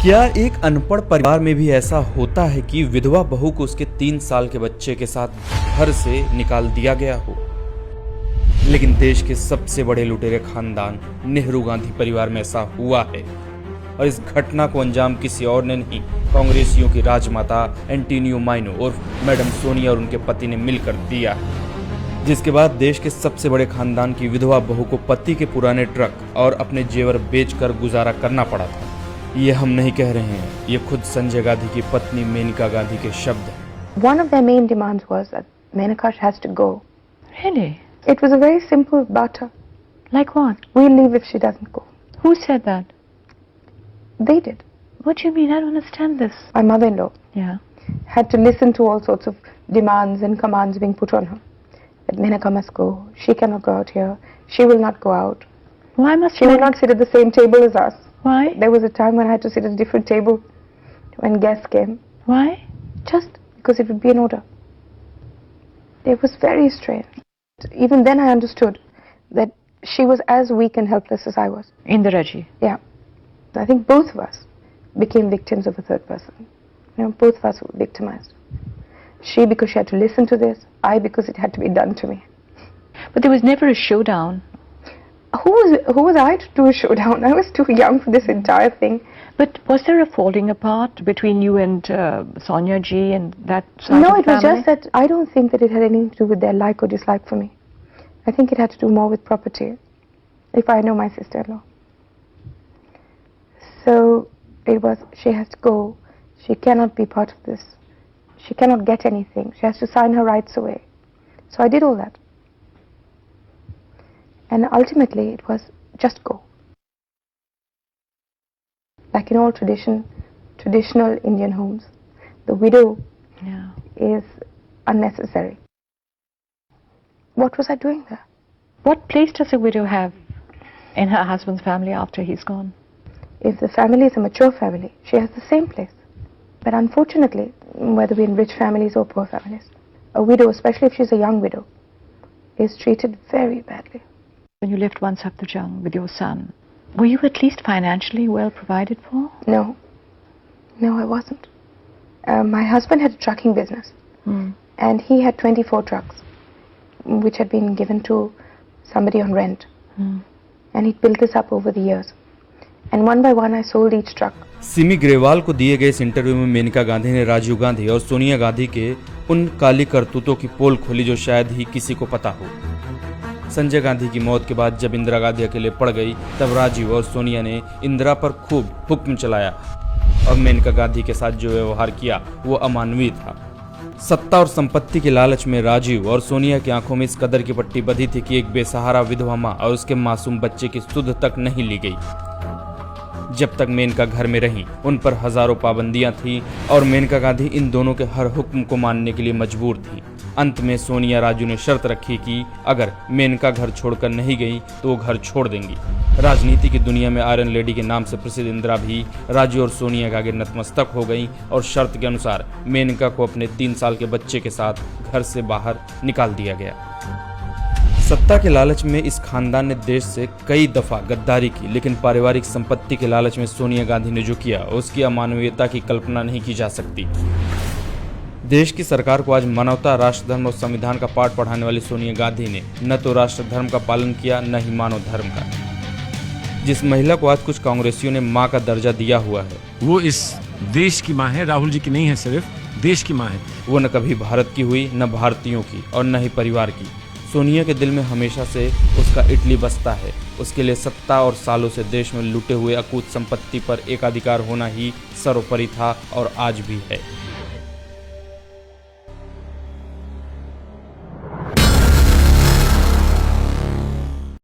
क्या एक अनपढ़ परिवार में भी ऐसा होता है कि विधवा बहू को उसके 3 साल के बच्चे के साथ घर से निकाल दिया गया हो? लेकिन देश के सबसे बड़े लुटेरे खानदान नेहरू गांधी परिवार में ऐसा हुआ है, और इस घटना को अंजाम किसी और ने नहीं, कांग्रेसियों की राजमाता एंटोनियो माइनो और मैडम सोनिया और उनके पति ने मिलकर दिया है। जिसके बाद देश के सबसे बड़े खानदान की विधवा बहू को पति के पुराने ट्रक और अपने जेवर बेचकर गुजारा करना पड़ा था। ये हम नहीं कह रहे हैं, ये खुद संजय गांधी की पत्नी मेनका गांधी के शब्द हैं। One of their main demands was that Menaka has to go. Really? It was a very simple barter. Like what? We'll leave if she doesn't go. Who said that? They did. What do you mean? I don't understand this. My mother-in-law Yeah. had to listen to all sorts of demands and commands being put on her. That Menaka must go. She cannot go out here. She will not go out. Why must She will not sit at the same table as us. Why? There was a time when I had to sit at a different table when guests came. Why? Just because it would be an order. It was very strange. Even then I understood that she was as weak and helpless as I was. Indiraji. Yeah. I think both of us became victims of a third person. You know, both of us were victimized. She because she had to listen to this, I because it had to be done to me. But there was never a showdown. Who was I to do a showdown? I was too young for this entire thing. But was there a falling apart between you and Sonia ji and that side No, of it was family? just that I don't think that it had anything to do with their like or dislike for me. I think it had to do more with property, if I know my sister-in-law. So it was, she has to go, she cannot be part of this, she cannot get anything, she has to sign her rights away. So I did all that. And ultimately it was just go. Like in all traditional Indian homes, the widow Yeah. is unnecessary. What was I doing there? What place does a widow have in her husband's family after he's gone? If the family is a mature family, she has the same place. But unfortunately, whether we're in rich families or poor families, a widow, especially if she's a young widow, is treated very badly. When you left One Saptajang with your son, were you at least financially well provided for? No, I wasn't. My husband had a trucking business, and he had 24 trucks, which had been given to somebody on rent. And he built this up over the years. And one by one I sold each truck. Simi Grewal को दिए गए इस interview में मेनका गांधी ने राजीव गांधी और सोनिया गांधी के उन काली करतूतों की पोल खोली जो शायद ही किसी को पता हो। संजय गांधी की मौत के बाद जब इंदिरा गांधी अकेले पड़ गई, तब राजीव और सोनिया ने इंदिरा पर खूब हुक्म चलाया और मेनका गांधी के साथ जो व्यवहार किया वो अमानवीय था। सत्ता और संपत्ति के लालच में राजीव और सोनिया की आंखों में इस कदर की पट्टी बंधी थी कि एक बेसहारा विधवा मां और उसके मासूम बच्चे की सुध तक नहीं ली गई। जब तक मेनका घर में रहीं, उन पर हजारों पाबंदियां थीं और मेनका गांधी इन दोनों के हर हुक्म को मानने के लिए मजबूर थी। अंत में सोनिया राजू ने शर्त रखी कि अगर मेनका घर छोड़कर नहीं गई तो वो घर छोड़ देंगी। राजनीति की दुनिया में आयरन लेडी के नाम से प्रसिद्ध इंदिरा भी राजू और सोनिया के आगे नतमस्तक हो गई और शर्त के अनुसार मेनका को अपने 3 साल के बच्चे के साथ घर से बाहर निकाल दिया गया। सत्ता के लालच में इस खानदान ने देश से कई दफा गद्दारी की, लेकिन पारिवारिक संपत्ति के लालच में सोनिया गांधी ने जो किया उसकी अमानवीयता की कल्पना नहीं की जा सकती। देश की सरकार को आज मानवता, राष्ट्र धर्म और संविधान का पाठ पढ़ाने वाली सोनिया गांधी ने न तो राष्ट्र धर्म का पालन किया, न ही मानव धर्म का। जिस महिला को आज कुछ कांग्रेसियों ने मां का दर्जा दिया हुआ है, वो इस देश की मां है, राहुल जी की नहीं है, सिर्फ देश की मां है। वो न कभी भारत की हुई, न भारतीयों की और न ही परिवार की। सोनिया के दिल में हमेशा से उसका इटली बसता है। उसके लिए सत्ता और सालों से देश में लूटे हुए अकूत संपत्ति पर एकाधिकार होना ही सर्वोपरि था और आज भी है।